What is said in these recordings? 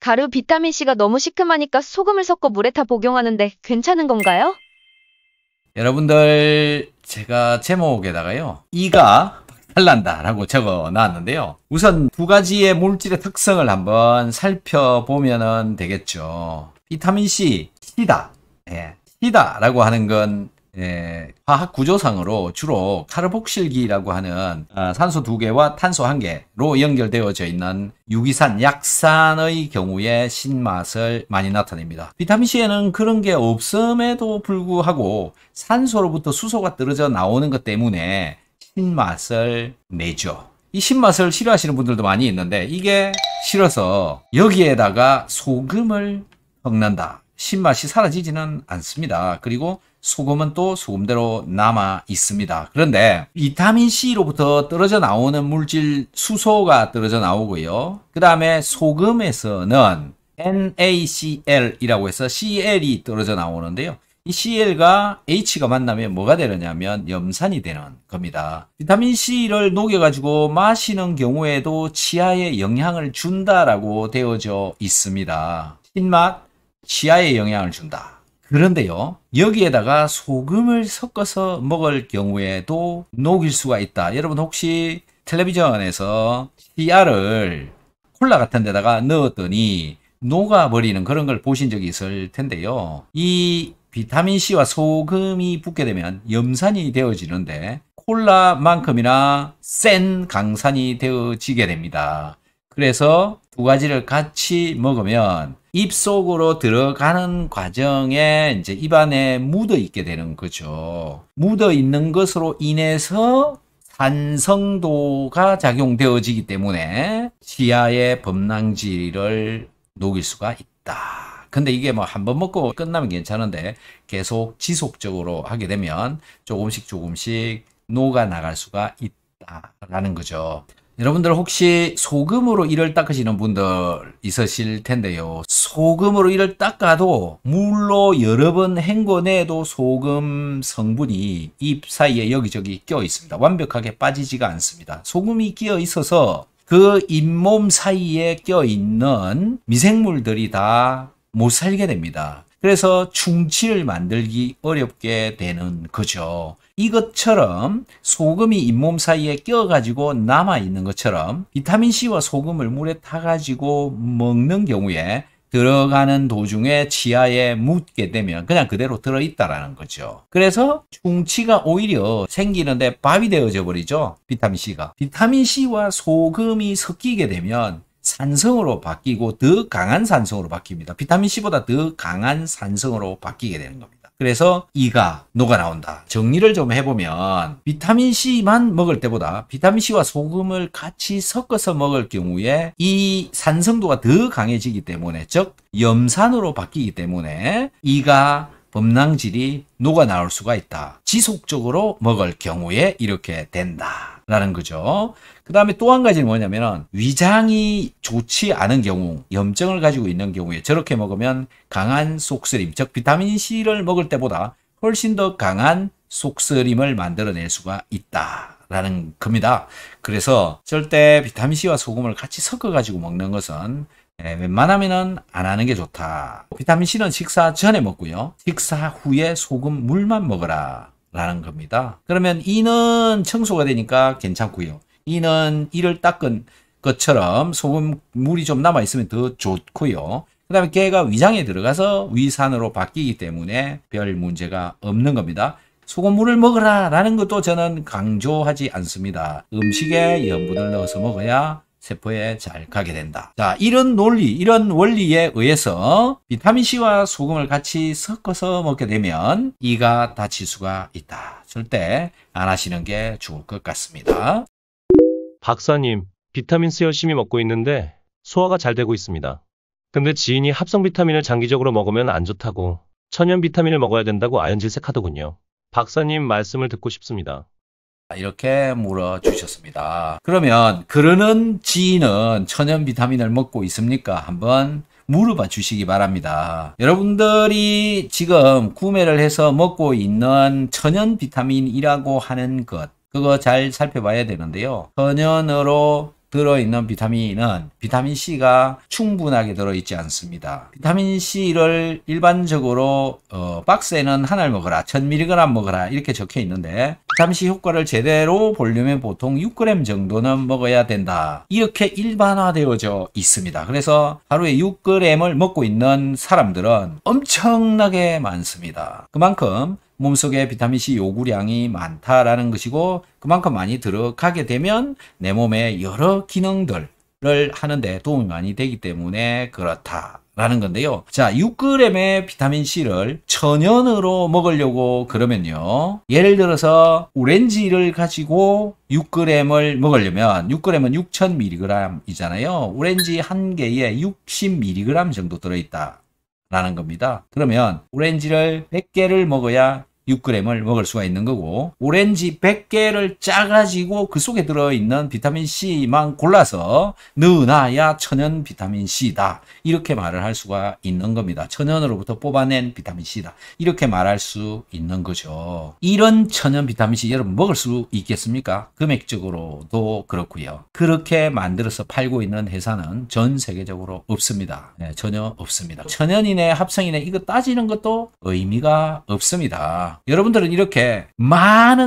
가루 비타민C가 너무 시큼하니까 소금을 섞어 물에 타 복용하는데 괜찮은 건가요? 여러분들, 제가 제목에다가요, 이가 박살난다 라고 적어 놨는데요. 우선 두 가지의 물질의 특성을 한번 살펴보면 되겠죠. 비타민C, C다. C다라고 하는 건 화학 구조상으로 주로 카르복실기라고 하는 산소 2개와 탄소 1개로 연결되어져 있는 유기산, 약산의 경우에 신맛을 많이 나타냅니다. 비타민C에는 그런 게 없음에도 불구하고 산소로부터 수소가 떨어져 나오는 것 때문에 신맛을 내죠. 이 신맛을 싫어하시는 분들도 많이 있는데 이게 싫어서 여기에다가 소금을 섞는다. 신맛이 사라지지는 않습니다. 그리고 소금은 또 소금대로 남아 있습니다. 그런데 비타민C로부터 떨어져 나오는 물질 수소가 떨어져 나오고요. 그 다음에 소금에서는 NaCl이라고 해서 Cl이 떨어져 나오는데요. 이 Cl과 H가 만나면 뭐가 되느냐면 염산이 되는 겁니다. 비타민C를 녹여가지고 마시는 경우에도 치아에 영향을 준다라고 되어져 있습니다. 신맛, 치아에 영향을 준다. 그런데요, 여기에다가 소금을 섞어서 먹을 경우에도 녹일 수가 있다. 여러분 혹시 텔레비전에서 CR을 콜라 같은 데다가 넣었더니 녹아버리는 그런 걸 보신 적이 있을 텐데요. 이 비타민C와 소금이 붙게 되면 염산이 되어지는데 콜라만큼이나 센 강산이 되어지게 됩니다. 그래서 두 가지를 같이 먹으면 입속으로 들어가는 과정에 이제 입안에 묻어 있게 되는 거죠. 묻어 있는 것으로 인해서 산성도가 작용되어지기 때문에 치아의 범랑질을 녹일 수가 있다. 근데 이게 뭐 한 번 먹고 끝나면 괜찮은데 계속 지속적으로 하게 되면 조금씩 녹아 나갈 수가 있다라는 거죠. 여러분들 혹시 소금으로 이를 닦으시는 분들 있으실 텐데요. 소금으로 이를 닦아도 물로 여러 번 헹궈내도 소금 성분이 입 사이에 여기저기 껴 있습니다. 완벽하게 빠지지가 않습니다. 소금이 끼어 있어서 그 잇몸 사이에 껴 있는 미생물들이 다 못 살게 됩니다. 그래서 충치를 만들기 어렵게 되는 거죠. 이것처럼 소금이 잇몸 사이에 껴가지고 남아있는 것처럼 비타민C와 소금을 물에 타가지고 먹는 경우에 들어가는 도중에 치아에 묻게 되면 그냥 그대로 들어있다라는 거죠. 그래서 충치가 오히려 생기는데 밥이 되어져 버리죠. 비타민C가. 비타민C와 소금이 섞이게 되면 산성으로 바뀌고 더 강한 산성으로 바뀝니다. 비타민C보다 더 강한 산성으로 바뀌게 되는 겁니다. 그래서 이가 녹아 나온다. 정리를 좀 해보면 비타민C만 먹을 때보다 비타민C와 소금을 같이 섞어서 먹을 경우에 이 산성도가 더 강해지기 때문에, 즉 염산으로 바뀌기 때문에 이가 범랑질이 녹아 나올 수가 있다. 지속적으로 먹을 경우에 이렇게 된다라는 거죠. 그 다음에 또 한 가지는 뭐냐면 위장이 좋지 않은 경우, 염증을 가지고 있는 경우에 저렇게 먹으면 강한 속쓰림, 즉 비타민C를 먹을 때보다 훨씬 더 강한 속쓰림을 만들어낼 수가 있다라는 겁니다. 그래서 절대 비타민C와 소금을 같이 섞어 가지고 먹는 것은 웬만하면 안 하는 게 좋다. 비타민C는 식사 전에 먹고요. 식사 후에 소금 물만 먹어라 라는 겁니다. 그러면 이는 청소가 되니까 괜찮고요. 이는 이를 닦은 것처럼 소금 물이 좀 남아있으면 더 좋고요. 그 다음에 걔가 위장에 들어가서 위산으로 바뀌기 때문에 별 문제가 없는 겁니다. 소금물을 먹어라 라는 것도 저는 강조하지 않습니다. 음식에 염분을 넣어서 먹어야 세포에 잘 가게 된다. 자, 이런 논리, 이런 원리에 의해서 비타민C와 소금을 같이 섞어서 먹게 되면 이가 다칠 수가 있다. 절대 안 하시는 게 좋을 것 같습니다. 박사님, 비타민C 열심히 먹고 있는데 소화가 잘 되고 있습니다. 근데 지인이 합성 비타민을 장기적으로 먹으면 안 좋다고 천연 비타민을 먹어야 된다고 아연질색하더군요. 박사님 말씀을 듣고 싶습니다. 이렇게 물어주셨습니다. 그러면 그러는 지인은 천연 비타민을 먹고 있습니까? 한번 물어봐 주시기 바랍니다. 여러분들이 지금 구매를 해서 먹고 있는 천연 비타민이라고 하는 것, 그거 잘 살펴봐야 되는데요. 천연으로 들어있는 비타민은 비타민 C가 충분하게 들어있지 않습니다. 비타민 C를 일반적으로 박스에는 하나를 먹어라, 1000mg 먹어라 이렇게 적혀 있는데 비타민 C 효과를 제대로 보려면 보통 6g 정도는 먹어야 된다. 이렇게 일반화되어져 있습니다. 그래서 하루에 6g을 먹고 있는 사람들은 엄청나게 많습니다. 그만큼 몸속에 비타민C 요구량이 많다라는 것이고 그만큼 많이 들어가게 되면 내 몸의 여러 기능들을 하는데 도움이 많이 되기 때문에 그렇다라는 건데요. 자, 6g의 비타민C를 천연으로 먹으려고 그러면요. 예를 들어서 오렌지를 가지고 6g을 먹으려면 6g은 6000mg이잖아요. 오렌지 한 개에 60mg 정도 들어있다. 라는 겁니다. 그러면 오렌지를 100개를 먹어야 6g을 먹을 수가 있는 거고 오렌지 100개를 짜가지고 그 속에 들어있는 비타민C만 골라서 넣어놔야 천연 비타민C다. 이렇게 말을 할 수가 있는 겁니다. 천연으로부터 뽑아낸 비타민C다. 이렇게 말할 수 있는 거죠. 이런 천연 비타민C 여러분 먹을 수 있겠습니까? 금액적으로도 그렇고요. 그렇게 만들어서 팔고 있는 회사는 전 세계적으로 없습니다. 네, 전혀 없습니다. 천연이네 합성이네 이거 따지는 것도 의미가 없습니다. 여러분들은 이렇게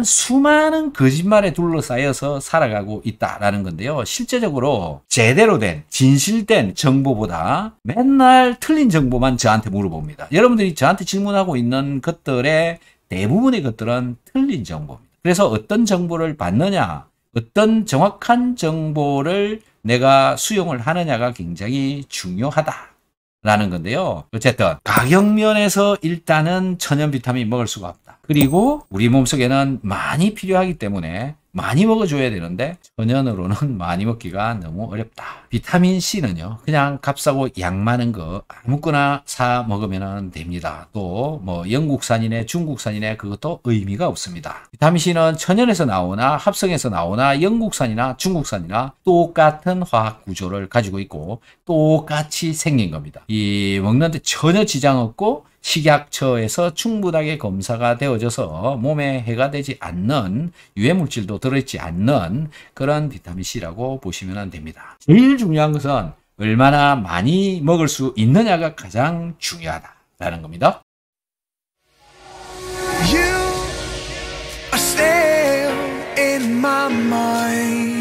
수많은 거짓말에 둘러싸여서 살아가고 있다라는 건데요. 실제적으로 제대로 된 진실된 정보보다 맨날 틀린 정보만 저한테 물어봅니다. 여러분들이 저한테 질문하고 있는 것들의 대부분의 것들은 틀린 정보입니다. 그래서 어떤 정보를 받느냐, 어떤 정확한 정보를 내가 수용을 하느냐가 굉장히 중요하다라는 건데요. 어쨌든 가격 면에서 일단은 천연 비타민 먹을 수가 없다. 그리고 우리 몸속에는 많이 필요하기 때문에 많이 먹어줘야 되는데 천연으로는 많이 먹기가 너무 어렵다. 비타민 C는요 그냥 값싸고 양 많은 거 아무거나 사 먹으면 됩니다. 또 뭐 영국산이네 중국산이네 그것도 의미가 없습니다. 비타민 C는 천연에서 나오나 합성에서 나오나 영국산이나 중국산이나 똑같은 화학 구조를 가지고 있고 똑같이 생긴 겁니다. 이 먹는데 전혀 지장 없고 식약처에서 충분하게 검사가 되어져서 몸에 해가 되지 않는 유해물질도 들어있지 않는 그런 비타민C라고 보시면 됩니다. 제일 중요한 것은 얼마나 많이 먹을 수 있느냐가 가장 중요하다라는 겁니다. You are still in my mind.